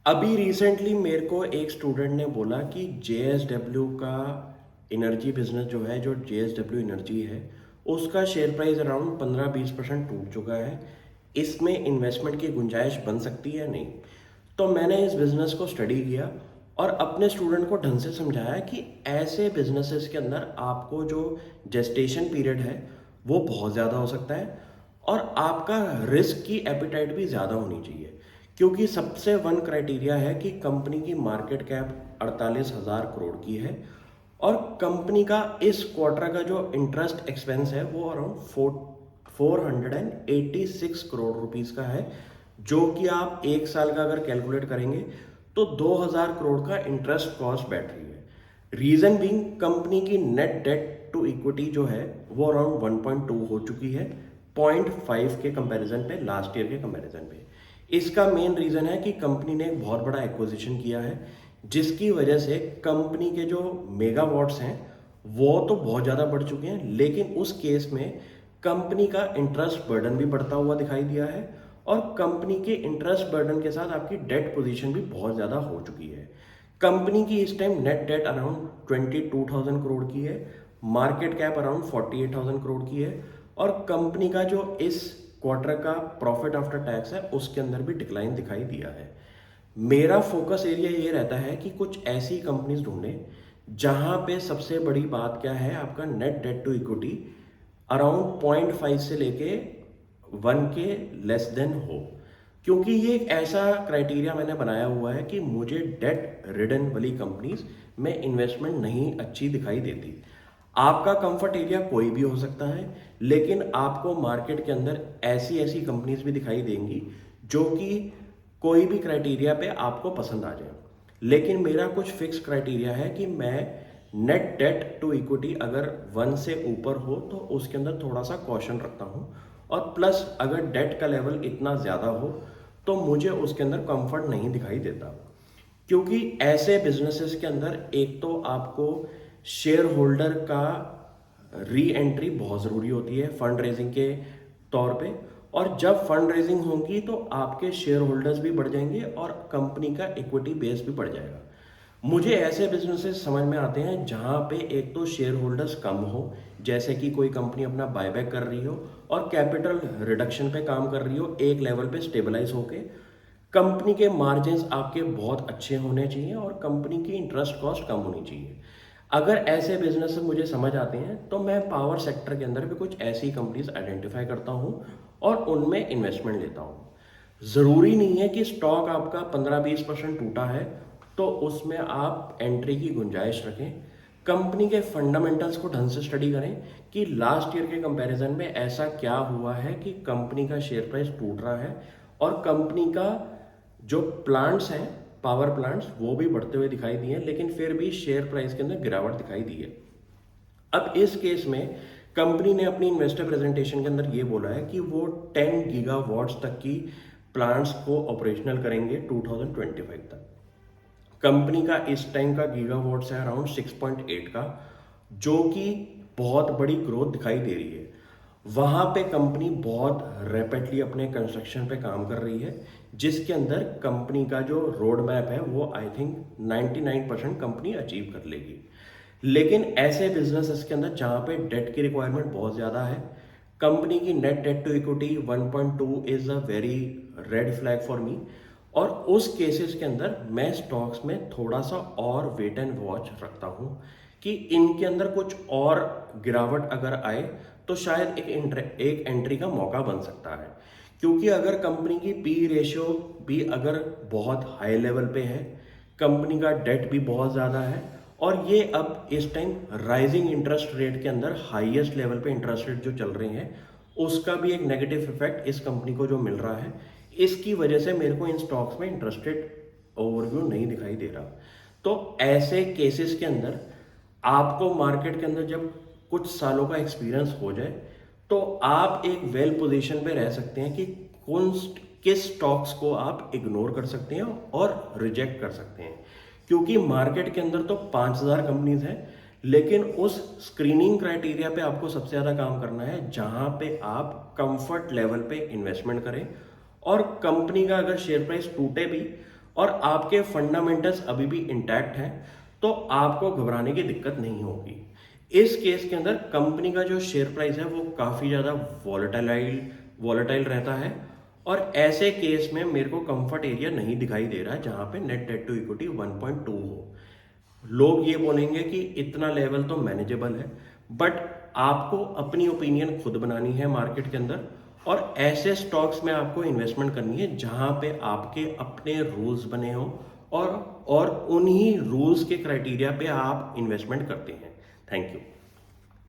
अभी रिसेंटली मेरे को एक स्टूडेंट ने बोला कि JSW का एनर्जी बिजनेस जो है, जो JSW एनर्जी है, उसका शेयर प्राइस अराउंड 15-20% टूट चुका है। इसमें इन्वेस्टमेंट की गुंजाइश बन सकती है नहीं। तो मैंने इस बिज़नेस को स्टडी किया और अपने स्टूडेंट को ढंग से समझाया कि ऐसे बिजनेसेस के अंदर आपको जो जेस्टेशन पीरियड है वो बहुत ज़्यादा हो सकता है और आपका रिस्क की एपिटाइट भी ज़्यादा होनी चाहिए। क्योंकि सबसे वन क्राइटेरिया है कि कंपनी की मार्केट कैप 48,000 करोड़ की है और कंपनी का इस क्वार्टर का जो इंटरेस्ट एक्सपेंस है वो अराउंड 486 करोड़ रुपीज़ का है, जो कि आप एक साल का अगर कैलकुलेट करेंगे तो 2,000 करोड़ का इंटरेस्ट कॉस्ट बैठ रही है। रीज़न बीइंग कंपनी की नेट डेट टू इक्विटी जो है वो अराउंड 1.2 हो चुकी है, 0.5 के कंपैरिजन पे, लास्ट ईयर के कंपैरिजन पे। इसका मेन रीज़न है कि कंपनी ने एक बहुत बड़ा एक्विजिशन किया है, जिसकी वजह से कंपनी के जो मेगावाट्स हैं वो तो बहुत ज़्यादा बढ़ चुके हैं, लेकिन उस केस में कंपनी का इंटरेस्ट बर्डन भी बढ़ता हुआ दिखाई दिया है और कंपनी के इंटरेस्ट बर्डन के साथ आपकी डेट पोजीशन भी बहुत ज़्यादा हो चुकी है। कंपनी की इस time net date around 22,000 crore की है, मार्केट कैप अराउंड 48,000 करोड़ की है और कंपनी का जो इस क्वार्टर का प्रॉफिट आफ्टर टैक्स है उसके अंदर भी डिक्लाइन दिखाई दिया है। मेरा फोकस एरिया ये रहता है कि कुछ ऐसी कंपनीज ढूंढें जहां पे सबसे बड़ी बात क्या है, आपका net debt to equity around 0.5 से लेके 1 के लेस देन हो। क्योंकि ये एक ऐसा क्राइटेरिया मैंने बनाया हुआ है कि मुझे डेट रिडन वाली कंपनीज में इन्वेस्टमेंट नहीं अच्छी दिखाई देती। आपका कंफर्ट एरिया कोई भी हो सकता है, लेकिन आपको मार्केट के अंदर ऐसी ऐसी कंपनीज भी दिखाई देंगी जो कि कोई भी क्राइटेरिया पे आपको पसंद आ जाए। लेकिन मेरा कुछ फिक्स क्राइटेरिया है कि मैं नेट डेट टू इक्विटी अगर 1 से ऊपर हो तो उसके अंदर थोड़ा सा कॉशन रखता हूँ और प्लस अगर डेट का लेवल इतना ज़्यादा हो तो मुझे उसके अंदर कंफर्ट नहीं दिखाई देता। क्योंकि ऐसे बिजनेसेस के अंदर एक तो आपको शेयर होल्डर का री एंट्री बहुत ज़रूरी होती है फंड रेजिंग के तौर पे, और जब फंड रेजिंग होगी तो आपके शेयर होल्डर्स भी बढ़ जाएंगे और कंपनी का इक्विटी बेस भी बढ़ जाएगा। मुझे ऐसे बिजनेसेस समझ में आते हैं जहां पे एक तो शेयर होल्डर्स कम हो, जैसे कि कोई कंपनी अपना बायबैक कर रही हो और कैपिटल रिडक्शन पे काम कर रही हो, एक लेवल पे स्टेबलाइज होके कंपनी के मार्जिन्स आपके बहुत अच्छे होने चाहिए और कंपनी की इंटरेस्ट कॉस्ट कम होनी चाहिए। अगर ऐसे बिजनेस मुझे समझ आते हैं तो मैं पावर सेक्टर के अंदर भी कुछ ऐसी कंपनीज आइडेंटिफाई करता हूं और उनमें इन्वेस्टमेंट लेता हूं। ज़रूरी नहीं है कि स्टॉक आपका 15-20% टूटा है तो उसमें आप एंट्री की गुंजाइश रखें। कंपनी के फंडामेंटल्स को ढंग से स्टडी करें कि लास्ट ईयर के कंपैरिजन में ऐसा क्या हुआ है कि कंपनी का शेयर प्राइस टूट रहा है और कंपनी का जो प्लांट्स हैं, पावर प्लांट्स, वो भी बढ़ते हुए दिखाई दिए, लेकिन फिर भी शेयर प्राइस के अंदर गिरावट दिखाई दी है। अब इस केस में कंपनी ने अपनी इन्वेस्टर प्रेजेंटेशन के अंदर ये बोला है कि वो 10 गीगावाट्स तक की प्लांट्स को ऑपरेशनल करेंगे 2025 तक। कंपनी का इस टाइम का गीगावाट्स है अराउंड 6.8 का, जो कि बहुत बड़ी ग्रोथ दिखाई दे रही है। वहाँ पे कंपनी बहुत रैपिडली अपने कंस्ट्रक्शन पे काम कर रही है, जिसके अंदर कंपनी का जो रोड मैप है वो आई थिंक 99% कंपनी अचीव कर लेगी। लेकिन ऐसे बिजनेसेस के अंदर जहाँ पे डेट की रिक्वायरमेंट बहुत ज़्यादा है, कंपनी की net debt to equity 1.2 is a very red flag for me, और उस केसेस के अंदर मैं स्टॉक्स में थोड़ा सा और वेट एंड वॉच रखता हूँ कि इनके अंदर कुछ और गिरावट अगर आए तो शायद एक एंट्री का मौका बन सकता है। क्योंकि अगर कंपनी की पी रेशियो भी अगर बहुत हाई लेवल पे है, कंपनी का डेट भी बहुत ज़्यादा है और ये अब इस टाइम राइजिंग इंटरेस्ट रेट के अंदर हाईएस्ट लेवल पे इंटरेस्ट रेट जो चल रहे हैं उसका भी एक नेगेटिव इफेक्ट इस कंपनी को जो मिल रहा है, इसकी वजह से मेरे को इन स्टॉक्स में इंटरेस्टेड ओवरव्यू नहीं दिखाई दे रहा। तो ऐसे केसेस के अंदर आपको मार्केट के अंदर जब कुछ सालों का एक्सपीरियंस हो जाए तो आप एक वेल पोजीशन पे रह सकते हैं कि कौन किस स्टॉक्स को आप इग्नोर कर सकते हैं और रिजेक्ट कर सकते हैं। क्योंकि मार्केट के अंदर तो 5,000 कंपनीज हैं, लेकिन उस स्क्रीनिंग क्राइटेरिया पे आपको सबसे ज़्यादा काम करना है जहां पे आप कंफर्ट लेवल पे इन्वेस्टमेंट करें और कंपनी का अगर शेयर प्राइस टूटे भी और आपके फंडामेंटल्स अभी भी इंटैक्ट हैं, तो आपको घबराने की दिक्कत नहीं होगी। इस केस के अंदर कंपनी का जो शेयर प्राइस है वो काफ़ी ज़्यादा वॉलेटाइल रहता है, और ऐसे केस में मेरे को कंफर्ट एरिया नहीं दिखाई दे रहा है जहां पे नेट डेट टू इक्विटी 1.2 हो। लोग ये बोलेंगे कि इतना लेवल तो मैनेजेबल है, बट आपको अपनी ओपिनियन खुद बनानी है मार्केट के अंदर, और ऐसे स्टॉक्स में आपको इन्वेस्टमेंट करनी है जहां पे आपके अपने रूल्स बने हो, और उन्हीं रूल्स के क्राइटेरिया पे आप इन्वेस्टमेंट करते हैं। Thank you.